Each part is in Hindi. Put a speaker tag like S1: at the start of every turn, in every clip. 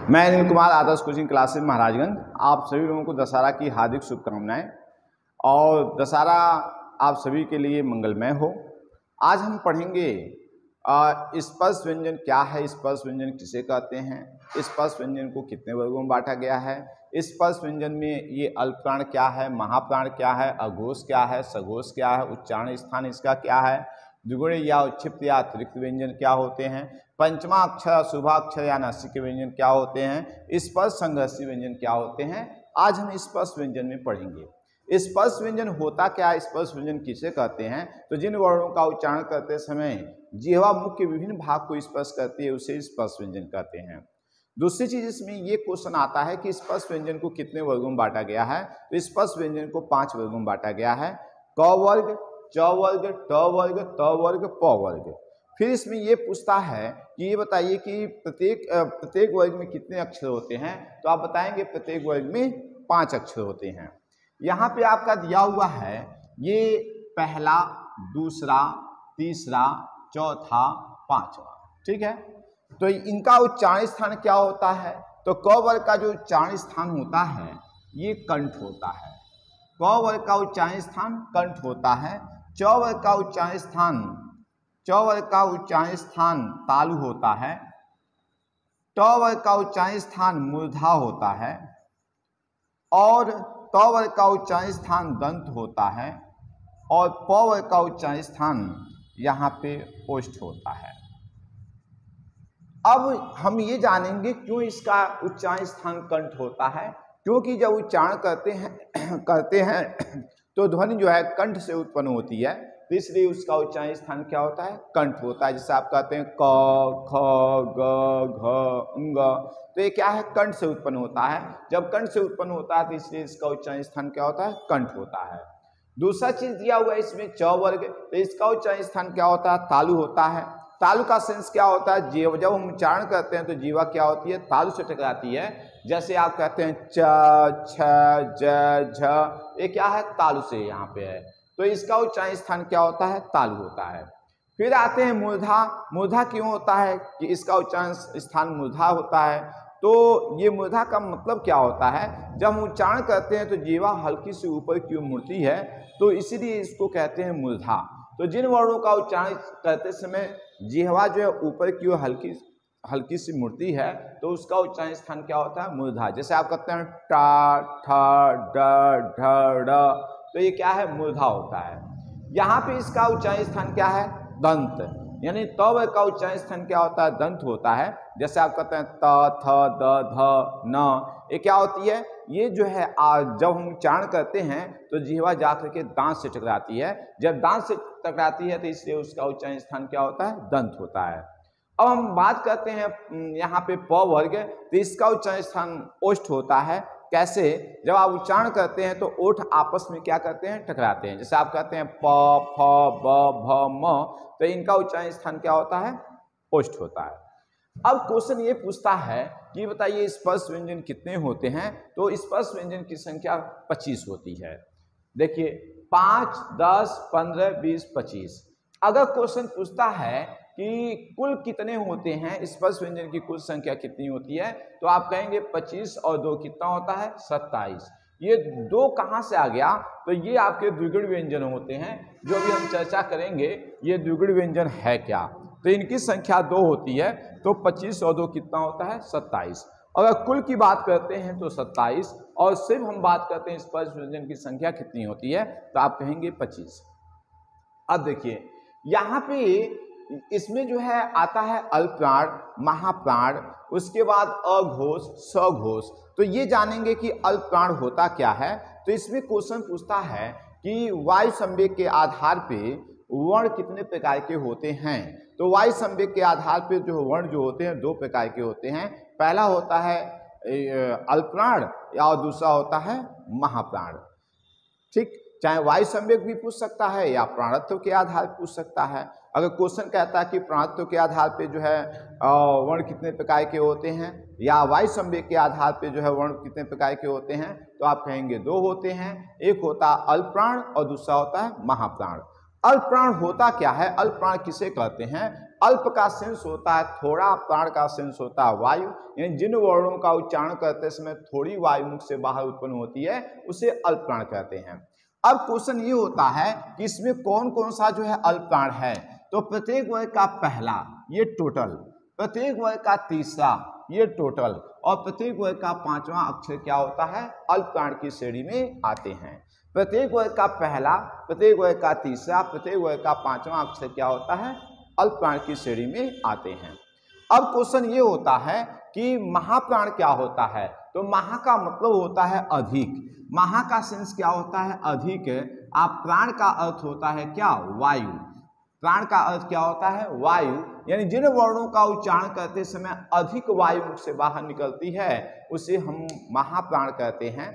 S1: मैं अनिल कुमार, आदर्श कोचिंग क्लासेस महाराजगंज। आप सभी लोगों को दशहरा की हार्दिक शुभकामनाएं और दशहरा आप सभी के लिए मंगलमय हो। आज हम पढ़ेंगे स्पर्श व्यंजन क्या है, स्पर्श व्यंजन किसे कहते हैं, स्पर्श व्यंजन को कितने वर्गों में बांटा गया है, स्पर्श व्यंजन में ये अल्पप्राण क्या है, महाप्राण क्या है, अघोष क्या है, सघोष क्या है, उच्चारण स्थान इसका क्या है, द्विगुण या उत्क्षिप्त या अतिरिक्त व्यंजन क्या होते हैं, पंचमा अक्षर शुभाक्षर या नासिक व्यंजन क्या होते हैं, स्पर्श संघर्षी व्यंजन क्या होते हैं। आज हम स्पर्श व्यंजन में पढ़ेंगे। स्पर्श व्यंजन होता क्या है, स्पर्श व्यंजन किसे कहते हैं। तो जिन वर्णों का उच्चारण करते समय जिह्वा मुख के विभिन्न भाग को स्पर्श करती है उसे स्पर्श व्यंजन कहते हैं। दूसरी चीज इसमें ये क्वेश्चन आता है कि स्पर्श व्यंजन को कितने वर्गों में बांटा गया है। तो स्पर्श व्यंजन को 5 वर्गों में बांटा गया है, क वर्ग, च वर्ग, ट वर्ग, त वर्ग, प वर्ग। फिर इसमें ये पूछता है कि ये बताइए कि प्रत्येक वर्ग में कितने अक्षर होते हैं। तो आप बताएंगे प्रत्येक वर्ग में 5 अक्षर होते हैं। यहाँ पे आपका दिया हुआ है ये पहला, दूसरा, तीसरा, चौथा, पांचवा, ठीक है। तो इनका उच्चारण स्थान क्या होता है। तो क वर्ग का जो उच्चारण स्थान होता है ये कंठ होता है। क वर्ग का उच्चारण स्थान कंठ होता है। च वर्ग का उच्चारण स्थान तालु होता है। ट वर्ग का उच्चारण स्थान मूर्धा होता है और त वर्ग का उच्चारण स्थान दंत होता है और प वर्ग का उच्चारण स्थान यहाँ पे ओष्ठ होता है। अब हम ये जानेंगे क्यों इसका उच्चारण स्थान कंठ होता है। क्योंकि जब उच्चारण करते हैं तो ध्वनि जो है कंठ से उत्पन्न होती है, तो इसलिए उसका उच्चारण स्थान क्या होता है, कंठ होता है। जैसे आप कहते हैं क, ख, ग, घ, ङ, तो ये क्या है, कंठ से उत्पन्न होता है। जब कंठ से उत्पन्न होता है तो इसलिए इसका उच्चारण स्थान क्या होता है, कंठ होता है। दूसरा चीज दिया हुआ है इसमें च वर्ग, तो इसका उच्चारण स्थान क्या होता है, तालु होता है। तालु का सेंस क्या होता है, जब हम उच्चारण करते हैं तो जीवा क्या होती है, तालु से टकराती है। जैसे आप कहते हैं च, छ, ज, झ, ये क्या है, तालु से यहाँ पे है, तो इसका उच्चारण स्थान क्या होता है, तालु होता है। फिर आते हैं मूर्धा। मूर्धा क्यों होता है कि इसका उच्चारण स्थान मूर्धा होता है। तो ये मूर्धा का मतलब क्या होता है, जब हम उच्चारण करते हैं तो जीवा हल्की से ऊपर की ओर मुड़ती है, तो इसीलिए इसको कहते हैं मूर्धा। तो जिन वर्णों का उच्चारण करते समय जिह्वा जो है ऊपर की ओर हल्की सी मुड़ती है तो उसका उच्चारण स्थान क्या होता है, मूर्धा। जैसे आप कहते हैं टा, ठ, ड, ढ, ड, तो ये क्या है, मूर्धा होता है। यहाँ पे इसका उच्चारण स्थान क्या है, दंत, यानी त वर्ग का उच्चारण स्थान क्या होता है, दंत होता है। जैसे आप कहते हैं त, थ, द, ध, न, ये क्या होती है, ये जो है जब हम उच्चारण करते हैं तो जिह्वा जाकर के दांत से टकराती है। जब दांत से टकराती है तो इसलिए उसका उच्चारण स्थान क्या होता है, दंत होता है। अब हम बात करते हैं यहाँ पे प वर्ग, तो इसका उच्चारण स्थान ओष्ठ होता है। कैसे, जब आप उच्चारण करते हैं तो ओठ आपस में क्या करते हैं, टकराते हैं। जैसे आप कहते हैं प, फ, ब, भ, म, तो इनका उच्चारण स्थान क्या होता है, ओष्ठ होता है। अब क्वेश्चन ये पूछता है कि बताइए स्पर्श व्यंजन कितने होते हैं। तो स्पर्श व्यंजन की संख्या 25 होती है। देखिए 5, 10, 15, 20, 25। अगर क्वेश्चन पूछता है कि कुल कितने होते हैं, स्पर्श व्यंजन की कुल संख्या कितनी होती है, तो आप कहेंगे 25 और 2 कितना होता है, 27। ये 2 कहाँ से आ गया, तो ये आपके द्विगुण व्यंजन होते हैं जो अभी हम चर्चा करेंगे। ये द्विगुण व्यंजन है क्या, तो इनकी संख्या 2 होती है। तो 25 और 2 कितना होता है, 27। अगर कुल की बात करते हैं तो 27, और सिर्फ हम बात करते हैं स्पर्श व्यंजन की संख्या कितनी होती है, तो आप कहेंगे 25। अब देखिए यहाँ पे इसमें जो है आता है अल्पप्राण, महाप्राण, उसके बाद अघोष, सघोष। तो ये जानेंगे कि अल्पप्राण होता क्या है। तो इसमें क्वेश्चन पूछता है कि वायु संवेग के आधार पे वर्ण कितने प्रकार के होते हैं। तो वायु संवेग के आधार पे जो वर्ण जो होते हैं 2 प्रकार के होते हैं। पहला होता है अल्पप्राण और दूसरा होता है महाप्राण, ठीक। चाहे वायु संवेग भी पूछ सकता है या प्राणत्व के आधार पर पूछ सकता है। अगर क्वेश्चन कहता है कि प्राणत्व के आधार पे जो है वर्ण कितने प्रकार के होते हैं या वायु संवेग के आधार पे जो है वर्ण कितने प्रकार के होते हैं, तो आप कहेंगे 2 होते हैं। एक होता है अल्पप्राण और दूसरा होता है महाप्राण। अल्पप्राण होता क्या है, अल्पप्राण किसे कहते हैं। अल्प का सेंस होता है थोड़ा, प्राण का सेंस होता है वायु, यानी जिन वर्णों का उच्चारण करते समय थोड़ी वायु मुख से बाहर उत्पन्न होती है उसे अल्प प्राण कहते हैं। अब क्वेश्चन ये होता है कि इसमें कौन कौन सा जो है अल्प प्राण है। तो प्रत्येक वर्ग का पहला ये टोटल, प्रत्येक वर्ग का तीसरा ये टोटल, और प्रत्येक वर्ग का पांचवा अक्षर क्या होता है, अल्प प्राण की श्रेणी में आते हैं। प्रत्येक वर्ग का पहला, प्रत्येक वर्ग का तीसरा, प्रत्येक वर्ग का पांचवा अक्षर क्या होता है, अल्प प्राण की श्रेणी में आते हैं। अब क्वेश्चन ये होता है कि महाप्राण क्या होता है। तो महा का मतलब होता है अधिक, महा का सेंस क्या होता है, अधिक। आप प्राण का अर्थ होता है क्या, वायु। प्राण का अर्थ क्या होता है, वायु, यानी जिन वर्णों का उच्चारण करते समय अधिक वायु मुख से बाहर निकलती है उसे हम महाप्राण कहते हैं।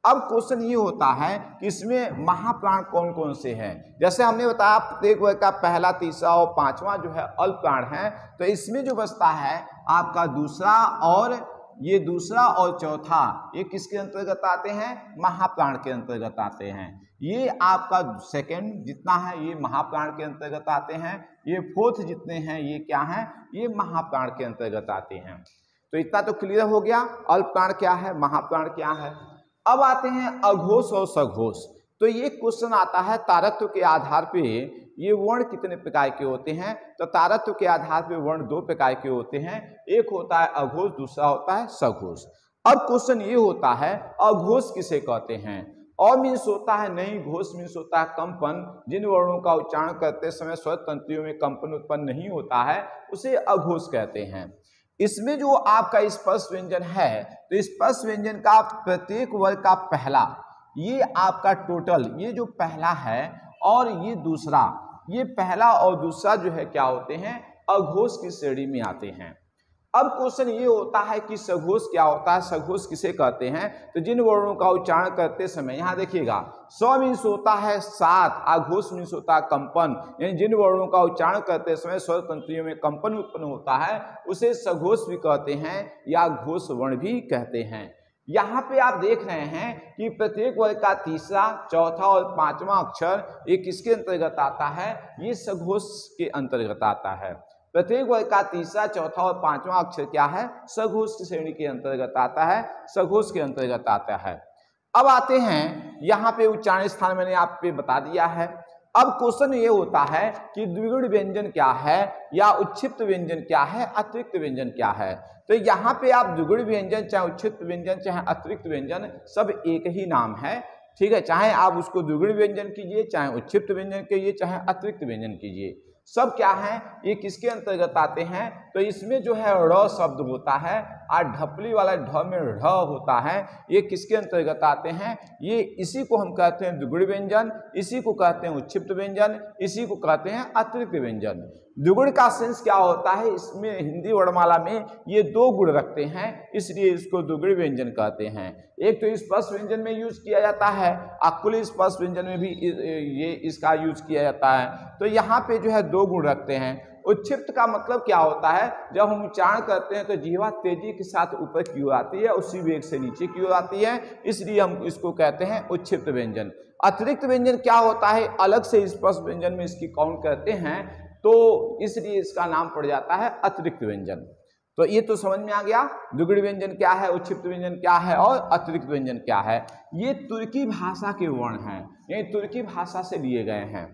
S1: अब क्वेश्चन ये होता है कि इसमें महाप्राण कौन कौन से हैं। जैसे हमने बताया प्रत्येक वर्ग का पहला, तीसरा और पांचवा जो है अल्प प्राण है। तो इसमें जो बचता है आपका दूसरा और ये दूसरा और चौथा, ये किसके अंतर्गत आते हैं, महाप्राण के अंतर्गत आते हैं। ये आपका सेकंड जितना है ये महाप्राण के अंतर्गत आते हैं। ये फोर्थ जितने हैं ये क्या हैं, ये महाप्राण के अंतर्गत आते हैं। तो इतना तो क्लियर हो गया, अल्प प्राण क्या है, महाप्राण क्या है। अब आते हैं अघोष और सघोष। तो ये क्वेश्चन आता है तारत्व के आधार पे ये वर्ण कितने प्रकार के होते हैं। तो तारत्व के आधार पे वर्ण दो प्रकार के होते हैं, एक होता है अघोष, दूसरा होता है सघोष। अब क्वेश्चन ये होता है अघोष किसे कहते हैं। और मीन्स होता है नहीं, घोष मीन्स होता है कंपन, जिन वर्णों का उच्चारण करते समय स्वर तंत्रियों में कंपन उत्पन्न नहीं होता है उसे अघोष कहते हैं। इसमें जो आपका स्पर्श व्यंजन है, तो स्पर्श व्यंजन का प्रत्येक वर्ग का पहला, ये आपका टोटल, ये जो पहला है और ये दूसरा, ये पहला और दूसरा जो है क्या होते हैं, अघोष की श्रेणी में आते हैं। अब क्वेश्चन ये होता है कि सघोष क्या होता है, सघोष किसे कहते हैं। तो जिन वर्णों का उच्चारण करते समय, यहाँ देखिएगा, स मीन्स होता है सात, आघोष मीन्स होता है कंपन, यानी जिन वर्णों का उच्चारण करते समय स्वर तंत्रियों में कंपन उत्पन्न होता है उसे सघोष भी कहते हैं या घोष वर्ण भी कहते हैं। यहाँ पे आप देख रहे हैं कि प्रत्येक वर्ग का तीसरा, चौथा और पांचवा अक्षर ये किसके अंतर्गत आता है, ये सघोष के अंतर्गत आता है। प्रत्येक वर्ग का तीसरा, चौथा और पांचवा अक्षर क्या है, सघोष की श्रेणी के अंतर्गत आता है, सघोष के अंतर्गत आता है। अब आते हैं यहाँ पे उच्चारण स्थान मैंने आप पे बता दिया है। अब क्वेश्चन ये होता है कि द्विगुण व्यंजन क्या है या उच्छिप्त व्यंजन क्या है, अतिरिक्त व्यंजन क्या है। तो यहाँ पे आप द्विगुण व्यंजन चाहे उच्छिप्त व्यंजन चाहे अतिरिक्त व्यंजन सब एक ही नाम है, ठीक है। चाहे आप उसको द्विगुण व्यंजन कीजिए, चाहे उच्छिप्त व्यंजन कीजिए, चाहे अतिरिक्त व्यंजन कीजिए, सब क्या है, ये किसके अंतर्गत आते हैं। तो इसमें जो है ड़ शब्द होता है और ढपली वाला ढ में ढ होता है, ये किसके अंतर्गत आते हैं, ये इसी को हम कहते हैं द्विगुण व्यंजन, इसी को कहते हैं उच्छिप्त व्यंजन, इसी को कहते हैं अतिरिक्त व्यंजन। द्विगुण का सेंस क्या होता है, इसमें हिंदी वर्णमाला में ये दो गुण रखते हैं, इसलिए इसको द्विगुण व्यंजन कहते हैं। एक तो स्पर्श व्यंजन में यूज किया जाता है, अकुल स्पर्श व्यंजन में भी ये इसका यूज किया जाता है। तो यहाँ पे जो है दो गुण रखते हैं। उच्छिप्त का मतलब क्या होता है, जब हम उच्चारण करते हैं तो जीवा तेजी के साथ ऊपर की ओर आती है, उसी वेग से नीचे की ओर आती है, इसलिए हम इसको कहते हैं उच्छिप्त व्यंजन। अतिरिक्त व्यंजन क्या होता है, अलग से स्पर्श व्यंजन में इसकी काउंट करते हैं, तो इसलिए इसका नाम पड़ जाता है अतिरिक्त व्यंजन। तो ये तो समझ में आ गया, द्विगुण व्यंजन क्या है, उच्छिप्त व्यंजन क्या है और अतिरिक्त व्यंजन क्या है। ये तुर्की भाषा के वर्ण हैं, ये तुर्की भाषा से लिए गए हैं।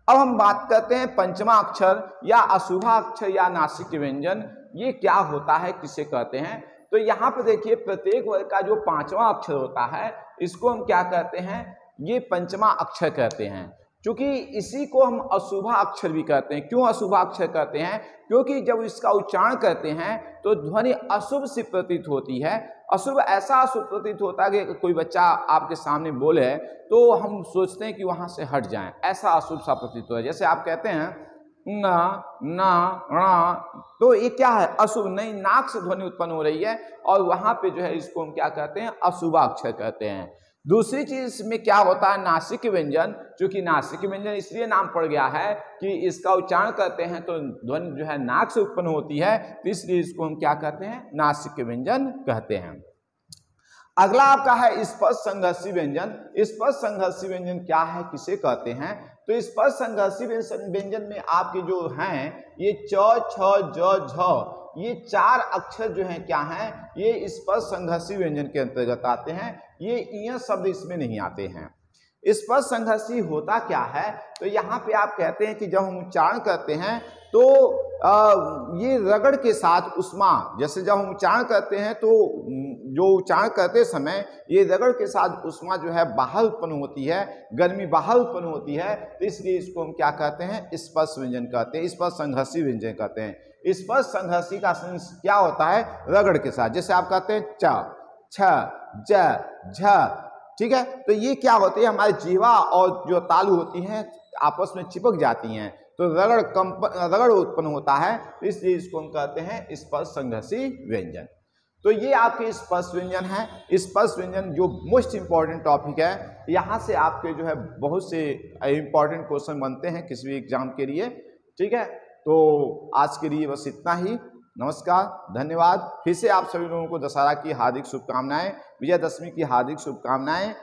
S1: अब हम बात करते हैं पंचमा अक्षर या अशुभा अक्षर या नासिक व्यंजन, ये क्या होता है, किसे कहते हैं। तो यहाँ पर देखिए प्रत्येक वर्ग का जो पांचवा अक्षर होता है इसको हम क्या कहते हैं, ये पंचमा अक्षर कहते हैं। क्योंकि इसी को हम अशुभा अक्षर भी कहते हैं। क्यों अशुभा अक्षर कहते हैं, क्योंकि जब इसका उच्चारण करते हैं तो ध्वनि अशुभ सी प्रतीत होती है। अशुभ ऐसा अशुभ प्रतीत होता है कि कोई बच्चा आपके सामने बोले तो हम सोचते हैं कि वहां से हट जाएं, ऐसा अशुभ सा प्रतीत होता है। जैसे आप कहते हैं न ना णा, तो ये क्या है, अशुभ, नहीं नाक से ध्वनि उत्पन्न हो रही है और वहां पे जो है इसको हम क्या कहते हैं, अशुभा अक्षर कहते हैं। दूसरी चीज में क्या होता है, नासिक व्यंजन। क्योंकि नासिक व्यंजन इसलिए नाम पड़ गया है कि इसका उच्चारण करते हैं तो ध्वनि जो है नाक से उत्पन्न होती है, तो इसलिए इसको हम क्या कहते हैं, नासिक व्यंजन कहते हैं। अगला आपका है स्पर्श संघर्षी व्यंजन। स्पर्श संघर्षी व्यंजन क्या है, किसे कहते हैं? तो स्पर्श संघर्षी व्यंजन में आपके जो हैं ये च, छ, ज, झ, ये 4 अक्षर जो हैं क्या हैं, ये स्पर्श संघर्षी व्यंजन के अंतर्गत आते हैं। ये ईय शब्द इसमें नहीं आते हैं। स्पर्श संघर्षी होता क्या है? तो यहाँ पे आप कहते हैं कि जब हम उच्चारण करते हैं तो ये रगड़ के साथ उष्मा, जैसे जब हम उच्चारण करते हैं तो जो उच्चारण करते समय ये रगड़ के साथ उष्मा जो है बाहर उत्पन्न होती है, गर्मी बाहर उत्पन्न होती है, तो इसलिए इसको हम क्या कहते हैं? स्पर्श व्यंजन कहते हैं, स्पर्श संघर्षी व्यंजन कहते हैं। स्पर्श संघर्षी का क्या होता है? रगड़ के साथ। जैसे आप कहते हैं च, छ, ज, झ, ठीक है, तो ये क्या होती है? हमारे जीवा और जो तालु होती हैं आपस में चिपक जाती हैं, तो रगड़ उत्पन्न होता है, तो इसलिए इसको हम कहते हैं स्पर्श संघर्षी व्यंजन। तो ये आपके स्पर्श व्यंजन है। स्पर्श व्यंजन जो मोस्ट इंपॉर्टेंट टॉपिक है, यहाँ से आपके जो है बहुत से इंपॉर्टेंट क्वेश्चन बनते हैं किसी भी एग्जाम के लिए। ठीक है, तो आज के लिए बस इतना ही। नमस्कार, धन्यवाद। फिर से आप सभी लोगों को दशहरा की हार्दिक शुभकामनाएं, विजयदशमी की हार्दिक शुभकामनाएं।